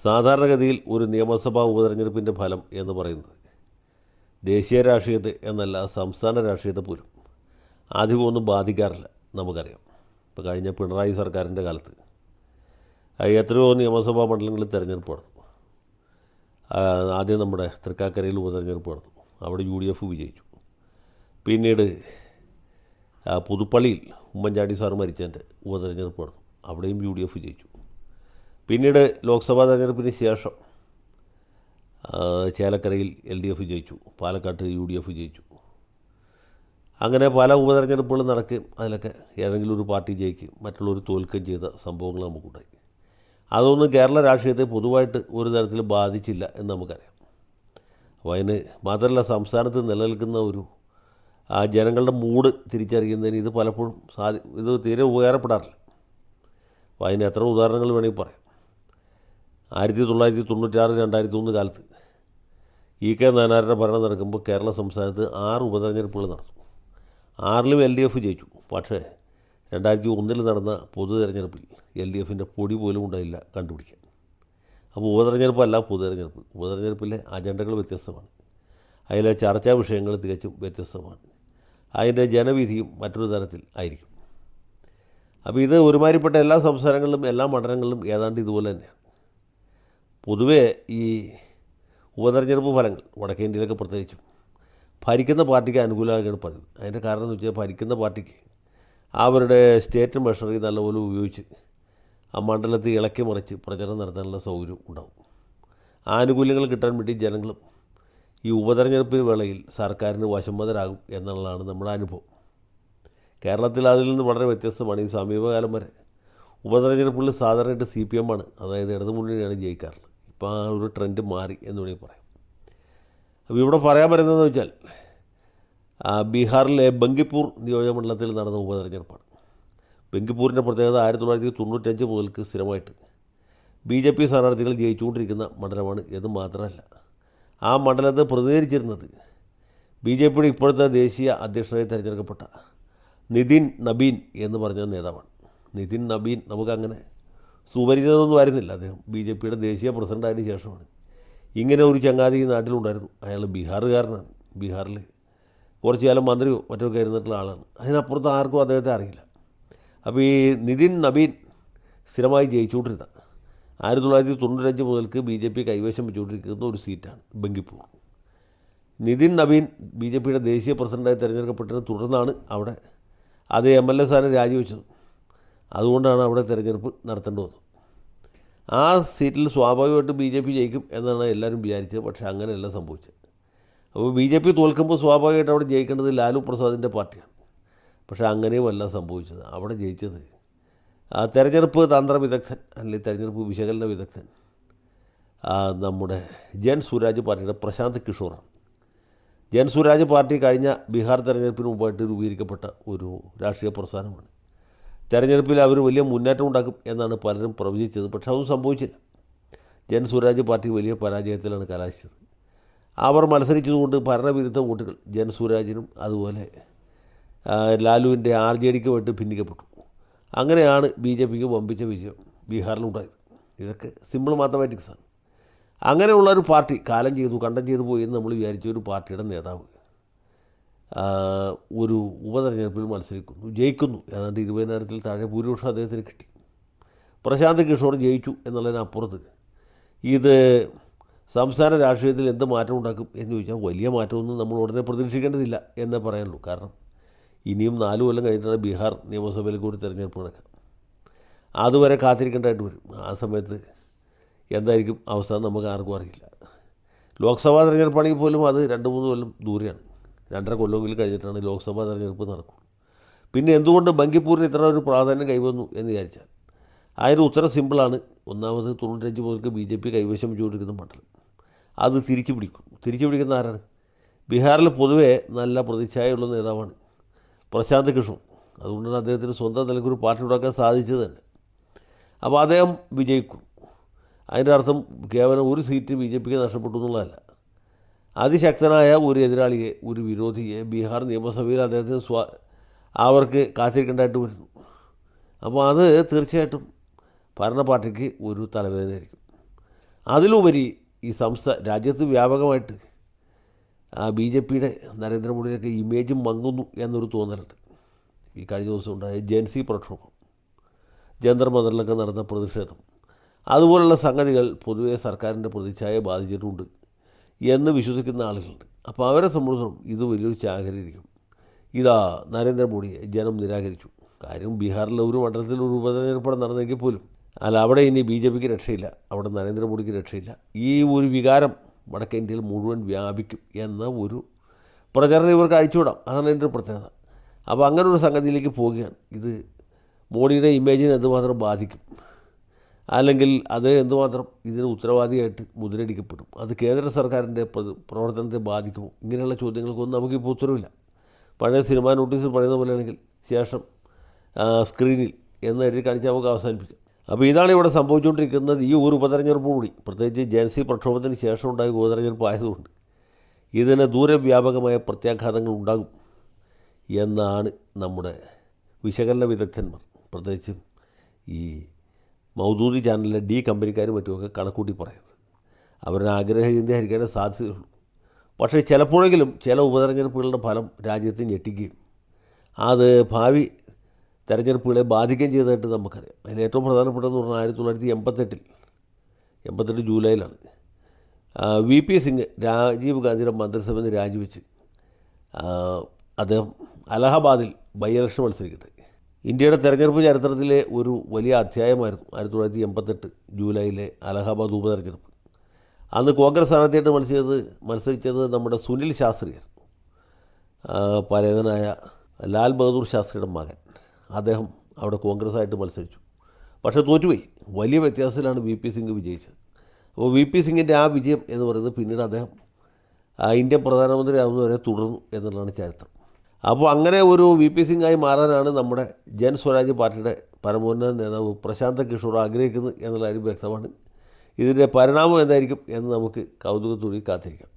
സാധാരണഗതിയിൽ ഒരു നിയമസഭാ ഉപതെരഞ്ഞെടുപ്പിൻ്റെ ഫലം എന്ന് പറയുന്നത് ദേശീയ രാഷ്ട്രീയത്തെ എന്നല്ല സംസ്ഥാന രാഷ്ട്രീയത്തെ പോലും ആദ്യമൊന്നും ബാധിക്കാറില്ല. നമുക്കറിയാം, ഇപ്പോൾ കഴിഞ്ഞ പിണറായി സർക്കാരിൻ്റെ കാലത്ത് എത്രയോ നിയമസഭാ മണ്ഡലങ്ങളിൽ തിരഞ്ഞെടുപ്പ് നടന്നു. ആദ്യം നമ്മുടെ തൃക്കാക്കരയിൽ ഉപതെരഞ്ഞെടുപ്പ് നടന്നു, അവിടെ UDF വിജയിച്ചു. പിന്നീട് പുതുപ്പള്ളിയിൽ ഉമ്മൻചാണ്ടി സാർ മരിച്ചതിൻ്റെ ഉപതെരഞ്ഞെടുപ്പ് നടന്നു, അവിടെയും UDF വിജയിച്ചു. പിന്നീട് ലോക്സഭാ തെരഞ്ഞെടുപ്പിന് ശേഷം ചേലക്കരയിൽ LDF വിജയിച്ചു, പാലക്കാട്ട് UDF വിജയിച്ചു. അങ്ങനെ പല ഉപതെരഞ്ഞെടുപ്പുകളും നടക്കുകയും അതിലൊക്കെ ഏതെങ്കിലും ഒരു പാർട്ടി ജയിക്കുകയും മറ്റുള്ളവർ തോൽക്കുകയും ചെയ്ത സംഭവങ്ങൾ നമുക്കുണ്ടായി. അതൊന്നും കേരള രാഷ്ട്രീയത്തെ പൊതുവായിട്ട് ഒരു തരത്തിൽ ബാധിച്ചില്ല എന്ന് നമുക്കറിയാം. അപ്പോൾ അതിന് മാത്രമല്ല, സംസ്ഥാനത്ത് നിലനിൽക്കുന്ന ഒരു ജനങ്ങളുടെ മൂഡ് തിരിച്ചറിയുന്നതിന് ഇത് പലപ്പോഴും ഇത് തീരെ ഉപകാരപ്പെടാറില്ല. അപ്പോൾ അതിന് എത്ര ഉദാഹരണങ്ങൾ വേണമെങ്കിൽ പറയാം. 1996, 2001 കാലത്ത് EK നായനാരുടെ ഭരണം നടക്കുമ്പോൾ കേരള സംസ്ഥാനത്ത് 6 ഉപതെരഞ്ഞെടുപ്പുകൾ നടന്നു. 6ലും LDF ജയിച്ചു. പക്ഷേ 2001 നടന്ന പൊതു തെരഞ്ഞെടുപ്പിൽ LDFൻ്റെ പൊടി പോലും ഉണ്ടായില്ല കണ്ടുപിടിക്കാൻ. അപ്പോൾ ഉപതെരഞ്ഞെടുപ്പല്ല പൊതുതെരഞ്ഞെടുപ്പ്. ഉപതെരഞ്ഞെടുപ്പിലെ അജണ്ടകൾ വ്യത്യസ്തമാണ്, അതിലെ ചർച്ചാ വിഷയങ്ങൾ തികച്ചും വ്യത്യസ്തമാണ്, അതിൻ്റെ ജനവിധിയും മറ്റൊരു തരത്തിൽ ആയിരിക്കും. അപ്പോൾ ഇത് ഒരുമാതിരിപ്പെട്ട എല്ലാ സംസ്ഥാനങ്ങളിലും എല്ലാ മണ്ഡലങ്ങളിലും ഏതാണ്ട് ഇതുപോലെ തന്നെയാണ്. പൊതുവേ ഈ ഉപതെരഞ്ഞെടുപ്പ് ഫലങ്ങൾ വടക്കേ ഇന്ത്യയിലൊക്കെ പ്രത്യേകിച്ചും ഭരിക്കുന്ന പാർട്ടിക്ക് അനുകൂലമായാണ് പതിവ്. അതിൻ്റെ കാരണം എന്ന് വെച്ചാൽ ഭരിക്കുന്ന പാർട്ടിക്ക് അവരുടെ സ്റ്റേറ്റ് മെഷറി നല്ലപോലെ ഉപയോഗിച്ച് ആ മണ്ഡലത്തിൽ ഇളക്കി മറിച്ച് പ്രചരണം നടത്താനുള്ള സൗകര്യം ഉണ്ടാവും. ആനുകൂല്യങ്ങൾ കിട്ടാൻ വേണ്ടി ജനങ്ങളും ഈ ഉപതെരഞ്ഞെടുപ്പ് വേളയിൽ സർക്കാരിന് വശംവദരാകും എന്നുള്ളതാണ് നമ്മുടെ അനുഭവം. കേരളത്തിൽ അതിൽ നിന്ന് വളരെ വ്യത്യസ്തമാണ്. ഈ സമീപകാലം വരെ ഉപതെരഞ്ഞെടുപ്പുകളിൽ സാധാരണയായിട്ട് CPM ആണ്, അതായത് ഇടതുമുന്നണിയാണ് ജയിക്കാറുള്ളത്. ഇപ്പോൾ ആ ഒരു ട്രെൻഡ് മാറി എന്ന് വേണമെങ്കിൽ പറയാം. അപ്പോൾ ഇവിടെ പറയാൻ പറയുന്നതെന്ന് വെച്ചാൽ ബീഹാറിലെ ബങ്കിപ്പൂർ നിയോജകമണ്ഡലത്തിൽ നടന്ന ഉപതെരഞ്ഞെടുപ്പാണ്. ബങ്കിപ്പൂരിൻ്റെ പ്രത്യേകത 1995 മുതൽക്ക് സ്ഥിരമായിട്ട് BJP സ്ഥാനാർത്ഥികൾ ജയിച്ചുകൊണ്ടിരിക്കുന്ന മണ്ഡലമാണ് എന്ന് മാത്രമല്ല, ആ മണ്ഡലത്തെ പ്രതിനിധീകരിച്ചിരുന്നത് BJPയുടെ ഇപ്പോഴത്തെ ദേശീയ അധ്യക്ഷനായി തിരഞ്ഞെടുക്കപ്പെട്ട നിതിൻ നബീൻ എന്ന് പറഞ്ഞ നേതാവാണ്. നിതിൻ നബീൻ നമുക്കങ്ങനെ സുപരിചിതമൊന്നും ആയിരുന്നില്ല. അദ്ദേഹം BJPയുടെ ദേശീയ പ്രസിഡൻ്റായതിനു ശേഷമാണ് ഇങ്ങനെ ഒരു ചങ്ങാതി ഈ നാട്ടിലുണ്ടായിരുന്നു. അയാൾ ബീഹാറുകാരനാണ്. ബീഹാറിൽ കുറച്ചു കാലം മന്ത്രിയോ മറ്റൊക്കെ ആയിരുന്നിട്ടുള്ള ആളാണ്. അതിനപ്പുറത്ത് ആർക്കും അദ്ദേഹത്തെ അറിയില്ല. അപ്പോൾ ഈ നിതിൻ നബീൻ സ്ഥിരമായി ജയിച്ചുകൊണ്ടിരുന്ന 1995 മുതൽക്ക് BJP കൈവശം വെച്ചുകൊണ്ടിരിക്കുന്ന ഒരു സീറ്റാണ് ബങ്കിപ്പൂർ. നിതിൻ നബീൻ BJPയുടെ ദേശീയ പ്രസിഡൻ്റായി തിരഞ്ഞെടുക്കപ്പെട്ടതിനെ തുടർന്നാണ് അവിടെ അതേ MLA സ്ഥാനം രാജിവെച്ചത്. അതുകൊണ്ടാണ് അവിടെ തിരഞ്ഞെടുപ്പ് നടത്തേണ്ടി വന്നത്. ആ സീറ്റിൽ സ്വാഭാവികമായിട്ട് BJP ജയിക്കും എന്നാണ് എല്ലാവരും വിചാരിച്ചത്. പക്ഷേ അങ്ങനെയല്ല സംഭവിച്ചത്. അപ്പോൾ BJP തോൽക്കുമ്പോൾ സ്വാഭാവികമായിട്ട് അവിടെ ജയിക്കേണ്ടത് ലാലു പ്രസാദിൻ്റെ പാർട്ടിയാണ്. പക്ഷേ അങ്ങനെയുമല്ല സംഭവിച്ചത്. അവിടെ ജയിച്ചത് തെരഞ്ഞെടുപ്പ് തന്ത്ര വിദഗ്ധൻ അല്ലെങ്കിൽ തെരഞ്ഞെടുപ്പ് വിശകലന വിദഗ്ധൻ നമ്മുടെ ജൻ സുരാജ് പാർട്ടിയുടെ പ്രശാന്ത് കിഷോറാണ്. ജൻ സുരാജ് പാർട്ടി കഴിഞ്ഞ ബീഹാർ തെരഞ്ഞെടുപ്പിന് മുമ്പായിട്ട് രൂപീകരിക്കപ്പെട്ട ഒരു രാഷ്ട്രീയ പ്രസ്ഥാനമാണ്. തെരഞ്ഞെടുപ്പിൽ അവർ വലിയ മുന്നേറ്റം ഉണ്ടാക്കും എന്നാണ് പലരും പ്രവചിച്ചത്. പക്ഷേ അതൊന്നും സംഭവിച്ചില്ല. ജൻ സുരാജ് പാർട്ടി വലിയ പരാജയത്തിലാണ് കലാശിച്ചത്. അവർ മത്സരിച്ചതുകൊണ്ട് ഭരണവിരുദ്ധ വോട്ടുകൾ ജൻ സുരാജിനും അതുപോലെ ലാലുവിൻ്റെ RJDക്കുമായിട്ട് ഭിന്നിക്കപ്പെട്ടു. അങ്ങനെയാണ് BJPക്ക് വമ്പിച്ച വിജയം ബീഹാറിലുണ്ടായത്. ഇതൊക്കെ സിമ്പിൾ മാത്തമാറ്റിക്സാണ്. അങ്ങനെയുള്ള ഒരു പാർട്ടി കാലം ചെയ്തു കണ്ടം ചെയ്തു പോയി എന്ന് നമ്മൾ വിചാരിച്ച ഒരു പാർട്ടിയുടെ നേതാവ് ഒരു ഉപതെരഞ്ഞെടുപ്പിൽ മത്സരിക്കുന്നു, ജയിക്കുന്നു. ഏതാണ്ട് 20,000-ൽ താഴെ ഭൂരിപക്ഷം അദ്ദേഹത്തിന് കിട്ടി. പ്രശാന്ത് കിഷോർ ജയിച്ചു എന്നുള്ളതിനപ്പുറത്ത് ഇത് സംസ്ഥാന രാഷ്ട്രീയത്തിൽ എന്ത് മാറ്റം ഉണ്ടാക്കും എന്ന് ചോദിച്ചാൽ വലിയ മാറ്റമൊന്നും നമ്മൾ ഉടനെ പ്രതീക്ഷിക്കേണ്ടതില്ല എന്നേ പറയാനുള്ളൂ. കാരണം ഇനിയും 4 കൊല്ലം കഴിഞ്ഞിട്ടാണ് ബീഹാർ നിയമസഭയിലേക്ക് ഒരു തിരഞ്ഞെടുപ്പ് നടക്കുക. അതുവരെ കാത്തിരിക്കേണ്ടതായിട്ട് വരും. ആ സമയത്ത് എന്തായിരിക്കും അവസ്ഥ നമുക്ക് ആർക്കും അറിയില്ല. ലോക്സഭാ തിരഞ്ഞെടുപ്പാണെങ്കിൽ പോലും അത് 2-3 കൊല്ലം ദൂരെയാണ്. 2.5 കൊല്ലമെങ്കിലും കഴിഞ്ഞിട്ടാണ് ലോക്സഭാ തിരഞ്ഞെടുപ്പ് നടക്കുള്ളൂ. പിന്നെ എന്തുകൊണ്ട് ബങ്കിപ്പൂരിന് ഇത്ര ഒരു പ്രാധാന്യം കൈവന്നു എന്ന് വിചാരിച്ചാൽ അതിന് ഉത്തരം സിമ്പിളാണ്. ഒന്നാമത് 95 മുതൽക്ക് BJP കൈവശം വെച്ചുകൊണ്ടിരിക്കുന്ന മണ്ഡലം അത് തിരിച്ചു പിടിക്കുന്ന ആരാണ്? ബീഹാറിൽ പൊതുവേ നല്ല പ്രതിച്ഛായയുള്ള നേതാവാണ് പ്രശാന്ത് കിഷോർ. അതുകൊണ്ടാണ് അദ്ദേഹത്തിന് സ്വന്തം നിലയ്ക്കൊരു പാർട്ടി ഉണ്ടാക്കാൻ സാധിച്ചത് തന്നെ. അപ്പോൾ അദ്ദേഹം വിജയിക്കും. അതിൻ്റെ അർത്ഥം കേവലം ഒരു സീറ്റ് BJPക്ക് നഷ്ടപ്പെട്ടു എന്നുള്ളതല്ല. അതിശക്തനായ ഒരു എതിരാളിയെ, ഒരു വിരോധിയെ ബീഹാർ നിയമസഭയിൽ അദ്ദേഹത്തിന് അവർക്ക് കാത്തിരിക്കേണ്ടതായിട്ട് വരുന്നു. അപ്പോൾ അത് തീർച്ചയായിട്ടും ഭരണ പാർട്ടിക്ക് ഒരു തലവേദനയായിരിക്കും. അതിലുപരി ഈ രാജ്യത്ത് വ്യാപകമായിട്ട് ബി ജെ പിയുടെ നരേന്ദ്രമോദിയുടെയൊക്കെ ഇമേജും മങ്ങുന്നു എന്നൊരു തോന്നലുണ്ട്. ഈ കഴിഞ്ഞ ദിവസം ഉണ്ടായ ജൻസി പ്രക്ഷോഭം, ജന്തർ മന്ദറിലൊക്കെ നടന്ന പ്രതിഷേധം, അതുപോലുള്ള സംഗതികൾ പൊതുവേ സർക്കാരിൻ്റെ പ്രതിച്ഛായയെ ബാധിച്ചിട്ടുണ്ട് എന്ന് വിശ്വസിക്കുന്ന ആളുകളുണ്ട്. അപ്പോൾ അവരെ സംബന്ധിച്ചിടത്തോളം ഇത് വലിയൊരു ചാകരിയിരിക്കും. ഇതാ നരേന്ദ്രമോദിയെ ജനം നിരാകരിച്ചു. കാര്യം ബീഹാറിലെ ഒരു മണ്ഡലത്തിൽ ഒരു ഉപതെരഞ്ഞെടുപ്പ് നടന്നെങ്കിൽ പോലും അവിടെ ഇനി ബി ജെ പിക്ക് രക്ഷയില്ല, അവിടെ നരേന്ദ്രമോദിക്ക് രക്ഷയില്ല. ഈ ഒരു വികാരം വടക്കേ ഇന്ത്യയിൽ മുഴുവൻ വ്യാപിക്കും എന്ന ഒരു പ്രചരണം ഇവർക്ക് അഴിച്ചുവിടാം. അതാണ് എൻ്റെ ഒരു പ്രത്യേകത. അപ്പോൾ അങ്ങനെ ഒരു സംഗതിയിലേക്ക് പോവുകയാണ്. ഇത് മോഡിയുടെ ഇമേജിനെ എന്തുമാത്രം ബാധിക്കും, അല്ലെങ്കിൽ അത് എന്തുമാത്രം ഇതിന് ഉത്തരവാദിയായിട്ട് മുദ്രടിക്കപ്പെടും, അത് കേന്ദ്ര സർക്കാരിൻ്റെ പ്രവർത്തനത്തെ ബാധിക്കുമോ, ഇങ്ങനെയുള്ള ചോദ്യങ്ങൾക്കൊന്നും നമുക്കിപ്പോൾ ഉത്തരവില്ല. പഴയ സിനിമാ നോട്ടീസിൽ പറയുന്ന പോലെയാണെങ്കിൽ ശേഷം സ്ക്രീനിൽ എന്ന് എഴുതി കാണിച്ചാൽ നമുക്ക് അവസാനിപ്പിക്കാം. അപ്പോൾ ഇതാണ് ഇവിടെ സംഭവിച്ചുകൊണ്ടിരിക്കുന്നത്. ഈ ഒരു ഉപതെരഞ്ഞെടുപ്പ് കൂടി, പ്രത്യേകിച്ച് ജൻസി പ്രക്ഷോഭത്തിന് ശേഷം ഉണ്ടായ ഉപതെരഞ്ഞെടുപ്പ് ആയതുകൊണ്ട് ഇതിന് ദൂരവ്യാപകമായ പ്രത്യാഘാതങ്ങൾ ഉണ്ടാകും എന്നാണ് നമ്മുടെ വിശകലന വിദഗ്ധന്മാർ, പ്രത്യേകിച്ചും ഈ മൗദൂദി ചാനലിലെ ഡി കമ്പനിക്കാരും മറ്റുമൊക്കെ കണക്കൂട്ടി പറയുന്നത്. അവരുടെ ആഗ്രഹചിന്തയായിരിക്കാനേ സാധ്യതയുള്ളൂ. പക്ഷേ ചിലപ്പോഴെങ്കിലും ചില ഉപതെരഞ്ഞെടുപ്പുകളുടെ ഫലം രാജ്യത്തെ ഞെട്ടിക്കുകയും അത് ഭാവി തെരഞ്ഞെടുപ്പുകളെ ബാധിക്കുകയും ചെയ്തതായിട്ട് നമുക്കറിയാം. അതിൽ ഏറ്റവും പ്രധാനപ്പെട്ടതെന്ന് പറഞ്ഞാൽ 1988 ജൂലൈയിലാണ് വി പി സിംഗ് രാജീവ് ഗാന്ധിയുടെ മന്ത്രിസഭയിൽ നിന്ന് രാജിവെച്ച് അദ്ദേഹം അലഹബാദിൽ ബൈ ഇലക്ഷൻ മത്സരിക്കട്ടെ. ഇന്ത്യയുടെ തെരഞ്ഞെടുപ്പ് ചരിത്രത്തിലെ ഒരു വലിയ അധ്യായമായിരുന്നു 1988 ജൂലൈയിലെ അലഹബാദ് ഉപതെരഞ്ഞെടുപ്പ്. അന്ന് കോൺഗ്രസ് സ്ഥാനാർത്ഥിയായിട്ട് മത്സരിച്ചത് നമ്മുടെ സുനിൽ ശാസ്ത്രിയായിരുന്നു, പരേതനായ ലാൽ ബഹദൂർ ശാസ്ത്രിയുടെ മകൻ. അദ്ദേഹം അവിടെ കോൺഗ്രസ്സായിട്ട് മത്സരിച്ചു, പക്ഷേ തോറ്റുപോയി. വലിയ വ്യത്യാസത്തിലാണ് വി പി സിംഗ് വിജയിച്ചത്. അപ്പോൾ വി പി സിംഗിൻ്റെ ആ വിജയം എന്ന് പറയുന്നത് പിന്നീട് അദ്ദേഹം ഇന്ത്യൻ പ്രധാനമന്ത്രി ആവുന്നവരെ തുടർന്നു എന്നുള്ളതാണ് ചരിത്രം. അപ്പോൾ അങ്ങനെ ഒരു വി പി സിംഗായി മാറാനാണ് നമ്മുടെ ജൻ സ്വരാജ് പാർട്ടിയുടെ പരമോന്നത നേതാവ് പ്രശാന്ത് കിഷോർ ആഗ്രഹിക്കുന്നത് എന്നുള്ള കാര്യം വ്യക്തമാണ്. ഇതിൻ്റെ പരിണാമം എന്തായിരിക്കും എന്ന് നമുക്ക് കൗതുകത്തോടെ കാത്തിരിക്കാം.